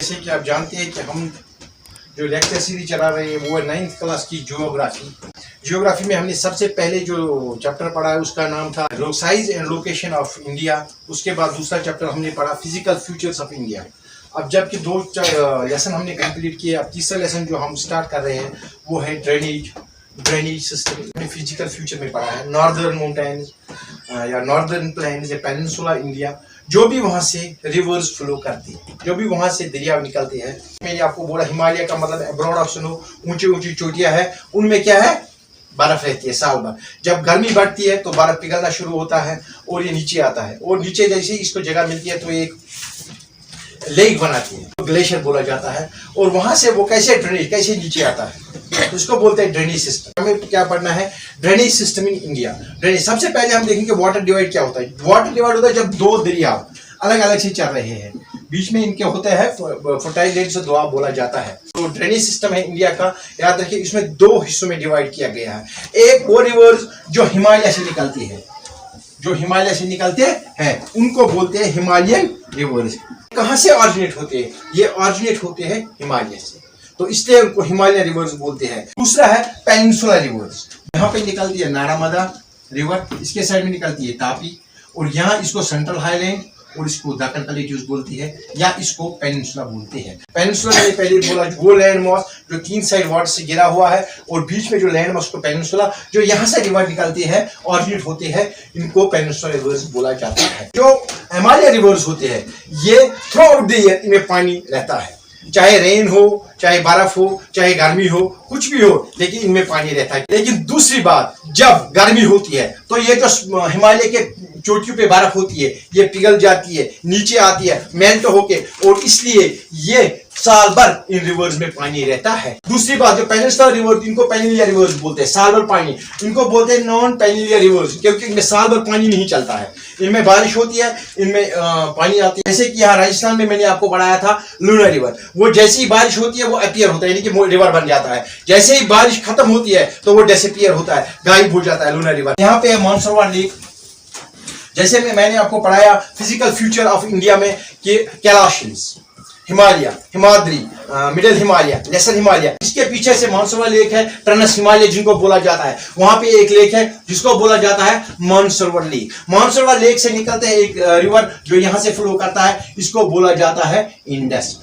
जैसे कि आप जानते हैं कि हम जो लेक्चर सीरीज चला रहे हैं वो है 9th क्लास की जियोग्राफी में हमने सबसे पहले जो चैप्टर पढ़ा है उसका नाम था size and location of India. उसके बाद दूसरा चैप्टर हमने पढ़ा फिजिकल फीचर्स ऑफ इंडिया। अब जबकि दो लेसन हमने कंप्लीट किए, अब तीसरा लेसन जो हम स्टार्ट कर रहे हैं वो है ड्रेनेज सिस्टम। हमने फिजिकल फ्यूचर में पढ़ा है नॉर्दर्न माउंटेन्स या नॉर्दर्न प्लेन्स या पेनिनसुला इंडिया, जो भी वहाँ से रिवर्स फ्लो करती है, जो भी वहाँ से दरिया निकलते हैं। मैंने आपको बोला हिमालय का मतलब अब्रॉड ऑफ स्नो, ऊंची ऊंची चोटियाँ है, उनमें क्या है बर्फ रहती है साल भर। जब गर्मी बढ़ती है तो बर्फ पिघलना शुरू होता है और ये नीचे आता है, और नीचे जैसे इसको जगह मिलती है तो एक लेक बनाती है, तो ग्लेशियर बोला जाता है। और वहां से वो कैसे नीचे आता है तो उसको बोलते हैं ड्रेनेज सिस्टम। हमें क्या पढ़ना है drainage system in India. Drainage सबसे पहले हम देखेंगे वाटर डिवाइड क्या होता है। वाटर डिवाइड होता है जब दो दरिया अलग अलग से चल रहे हैं, बीच में इनके होते हैं फर्टाइल लैंड से दोआब बोला जाता है। तो ड्रेनेज सिस्टम है इंडिया का, याद रखिए इसमें दो हिस्सों में डिवाइड किया गया है। एक वो रिवर्स जो हिमालय से निकलती है, जो हिमालय से निकलते हैं उनको बोलते हैं हिमालयन रिवर्स। कहाँ से ऑरिजिनेट होते हैं? ये ऑरिजिनेट होते हैं हिमालय से, तो इसलिए उनको हिमालयन रिवर्स बोलते हैं। दूसरा है पेनिनसुला रिवर्स, यहाँ पे निकलती है नारामदा रिवर, इसके साइड में निकलती है तापी, और यहाँ इसको सेंट्रल हाईलैंड और इसको दक्कन प्लेट्यूज बोलती है, या इसको पेनिनसुला बोलते हैं। पेनिनसुला मैंने पहले बोला वो लैंड मास जो 3 साइड वाटर से घिरा हुआ है, और बीच में जो लैंड मास को पेनिनसुला जो यहाँ से रिवर निकलती है ऑरिजिनेट होते हैं, इनको पेनिनसुला रिवर्स बोला जाता है। जो हिमालय रिवर्स होते हैं ये थ्रू आउट द ईयर इनमें पानी रहता है, चाहे रेन हो, चाहे बर्फ हो, चाहे गर्मी हो, कुछ भी हो, लेकिन इनमें पानी रहता है। लेकिन दूसरी बात, जब गर्मी होती है तो ये जो हिमालय के चोटियों पे बर्फ होती है ये पिघल जाती है, नीचे आती है मेल्ट होके, और इसलिए ये साल भर इन रिवर्स में पानी रहता है। दूसरी बात, जो पेनिनसुला रिवर इनको पेनिनलिया रिवर्स बोलते हैं, साल भर पानी, इनको बोलते हैं नॉन पेनिनलिया रिवर्स, क्योंकि इनमें साल भर पानी नहीं चलता है। इनमें बारिश होती है, इनमें पानी आती है। जैसे कि यहाँ राजस्थान में मैंने आपको पढ़ाया था लूना रिवर, वो जैसे ही बारिश होती है वो अपीयर होता है, यानी कि रिवर बन जाता है। जैसे ही बारिश खत्म होती है तो वो डिसअपीयर होता है, गायब हो जाता है लूना रिवर। यहाँ पे है मानसरोवर लेक, जैसे मैंने आपको पढ़ाया फिजिकल फ्यूचर ऑफ इंडिया में कि Kailash hills, Himalaya, Himadri, middle Himalaya, lesser Himalaya, इसके पीछे से मानसरोवर लेक है, ट्रांस हिमालय जिनको बोला जाता है। वहां पे एक लेक है जिसको बोला जाता है मानसरोवर लेक। मानसरोवर लेक से निकलते हैं एक रिवर जो यहां से फ्लो करता है, इसको बोला जाता है इंडस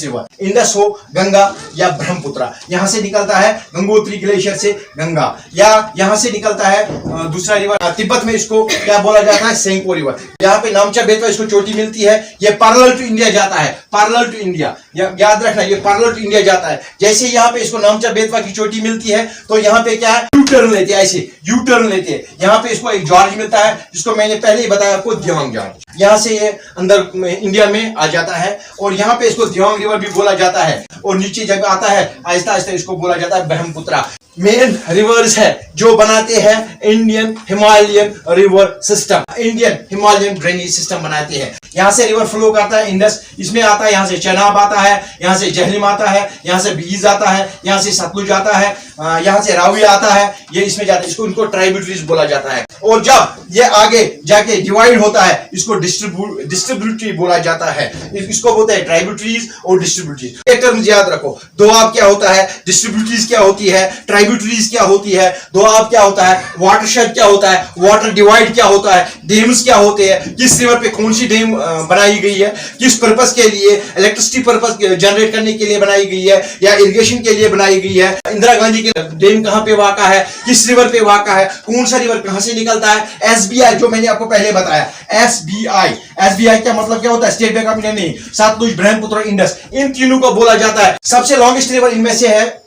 रिवर। इंडस हो, गंगा या ब्रह्मपुत्र, यहां से निकलता है गंगोत्री ग्लेशियर से गंगा, या यहां से निकलता है दूसरा रिवर तिब्बत में, इसको क्या बोला जाता है सेंको रिवर। यहाँ पे नामचा बेतवा इसको चोटी मिलती है, ये पैरेलल टू इंडिया जाता है, पैरेलल टू इंडिया, याद रखना ये पैरेलल टू इंडिया जाता है। जैसे यहाँ पे इसको नामचा बेतवा की चोटी मिलती है तो यहाँ पे क्या है यू टर्न लेते हैं, ऐसे यू टर्न लेते हैं। यहाँ पे इसको एक जॉर्ज मिलता है जिसको मैंने पहले ही बताया आपको दियांग जॉर्ज, यहाँ से ये अंदर इंडिया में आ जाता है, और यहाँ पे इसको दियांग रिवर भी बोला जाता है, और नीचे जब आता है आहिस्ता आहिस्ता इसको बोला जाता है ब्रह्मपुत्र। मेन रिवर्स है जो बनाते हैं Indian Himalayan river system, Indian Himalayan drainage system बनाते हैं। यहाँ से रिवर फ्लो करता है इंडस, इसमें आता है, यहाँ से चेनाब आता है, यहाँ से जहलिम आता है, यहाँ से बीज आता है, यहाँ से सतलुज आता है, यहाँ से रावी आता है, ये इसमें जाता है, इसको इनको ट्राइब्यूटरीज बोला जाता है। और जब ये आगे जाके डिवाइड होता है इसको डिस्ट्रीब्यूटरी बोला जाता है, इसको बोलते हैं ट्राइब्यूटरीज और डिस्ट्रीब्यूटरीज। एक टर्म याद रखो, दोआब क्या होता है, डिस्ट्रीब्यूटरीज क्या होती है, ट्राइब्यूटरीज क्या होती है, दोआब क्या होता है, वाटरशेड क्या होता है, वाटर डिवाइड क्या होता है, डेम्स क्या होते हैं, किस रिवर पे कौन सी डेम बनाई गई है, किस पर्पस के लिए, इलेक्ट्रिसिटी पर्पस जनरेट करने के लिए बनाई गई है या इरिगेशन के लिए बनाई गई है, इंदिरा गांधी के डेम कहां पे वाक़ा है, किस रिवर पे वाक़ा है, कौन सा रिवर कहां से निकलता है। एसबीआई जो मैंने आपको पहले बताया, एसबीआई का मतलब क्या होता है, स्टेट बैंक ऑफ इंडिया नहीं, सतलुज, ब्रह्मपुत्र, इंडस, इन तीनों को बोला जाता है। सबसे लॉन्गेस्ट रिवर इनमें से है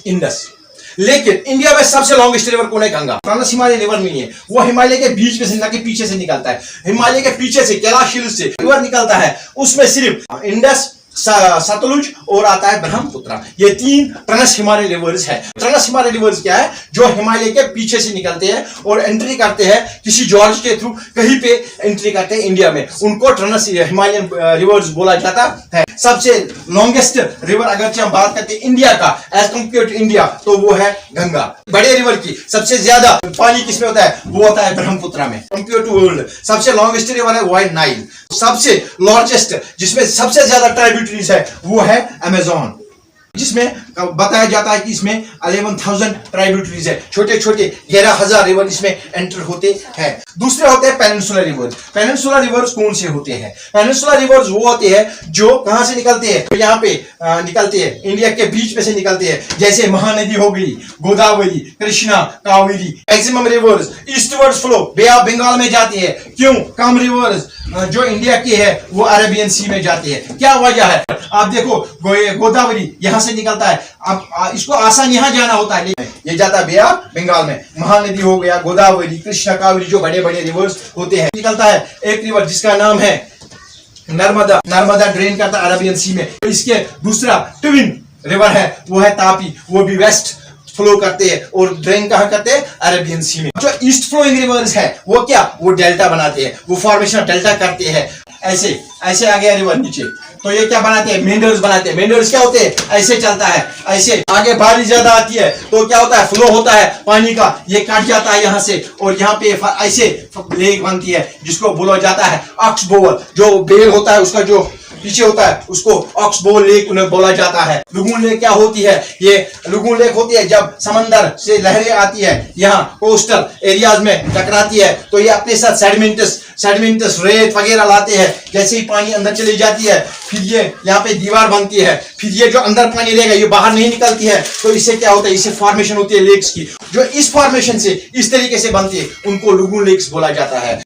इंडस, लेकिन इंडिया में सबसे लॉन्गेस्ट रिवर कौन है, गंगा। ट्रांस हिमालय रिवर नहीं है, वो हिमालय के बीच में से ना के पीछे से निकलता है, हिमालय के पीछे से कैलाश हिल्स से रिवर निकलता है, उसमें सिर्फ इंडस, सतलुज और आता है ब्रह्मपुत्र, ये 3 ट्रांस हिमालय रिवर्स है। ट्रांस हिमालय रिवर्स क्या है, जो हिमालय के पीछे से निकलते हैं और एंट्री करते हैं किसी जॉर्ज के थ्रू, कहीं पे एंट्री करते हैं इंडिया में, उनको ट्रांस हिमालयन रिवर्स बोला जाता है। सबसे लॉन्गेस्ट रिवर अगर हम बात करते हैं इंडिया का एज कंपेयर टू इंडिया, तो वो है गंगा। बड़े रिवर की सबसे ज्यादा पानी किसमें होता है, वो होता है ब्रह्मपुत्र में। कंपेयर टू वर्ल्ड सबसे लॉन्गेस्ट रिवर है वो है नाइल। सबसे लार्जेस्ट जिसमें सबसे ज्यादा ट्राइब्यूटरीज है वो है अमेज़न, जिसमें बताया जाता है कि इसमें 11,000 ट्राइब्यूटरीज है। छोटे छोटे 11,000 रिवर इसमें एंटर होते हैं। दूसरे होते हैं पेनिनसुलर रिवर्स। पेनिनसुलर रिवर्स कौन से होते हैं? पेनिनसुलर रिवर्स वो होते हैं जो कहां से निकलते हैं, तो यहाँ पे निकलते हैं, इंडिया के बीच में से निकलते हैं। जैसे महानदी हो गई, Godavari, Krishna, Kaveri. Maximum rivers eastward flow bay of Bengal में जाती है। क्यों? कम रिवर्स जो इंडिया की है वो अरेबियन सी में जाती है। क्या वजह है? आप देखो गोदावरी यहां से निकलता है, अब इसको आसान यहां जाना होता है, ये जाता है बे ऑफ बंगाल में। महानदी हो गया, गोदावरी, कृष्णा, कावेरी जो बड़े बड़े रिवर्स होते हैं। निकलता है एक रिवर जिसका नाम है नर्मदा। नर्मदा ड्रेन करता है अरेबियन सी में। तो इसके दूसरा ट्विन रिवर है वो है तापी, वो भी वेस्ट फ्लो करते हैं और ड्रेन कहां करते हैं, अरेबियन सी में। जो ईस्ट फ्लोइंग रिवर्स है वो क्या, वो डेल्टा बनाते हैं, वो फॉर्मेशन डेल्टा करते हैं। ऐसे ऐसे आ गया रिवर नीचे, तो ये क्या बनाते हैं, मेंडर्स बनाते हैं। मेंडर्स क्या होते हैं, ऐसे चलता है, ऐसे आगे बारिश ज्यादा आती है तो क्या होता है, फ्लो होता है पानी का, ये कट जाता है यहाँ से और यहाँ पे ऐसे लेक बनती है जिसको बोला जाता है ऑक्स बोवल। जो बेल होता है उसका जो पीछे होता है उसको ऑक्सबोल लेक उन्हें बोला जाता है। लुगुन लेक क्या होती है, ये लुगुन लेक होती है जब समंदर से लहरें आती है यहाँ कोस्टल एरियाज में टकराती है, तो ये अपने साथ सेडिमेंटस रेत वगैरह लाते हैं। जैसे ही पानी अंदर चली जाती है फिर ये यहाँ पे दीवार बनती है, फिर ये जो अंदर पानी रहेगा ये बाहर नहीं निकलती है, तो इससे क्या होता है, इससे फॉर्मेशन होती है लेक्स की। जो इस फॉर्मेशन से इस तरीके से बनती है उनको लुगुन लेक्स बोला जाता है।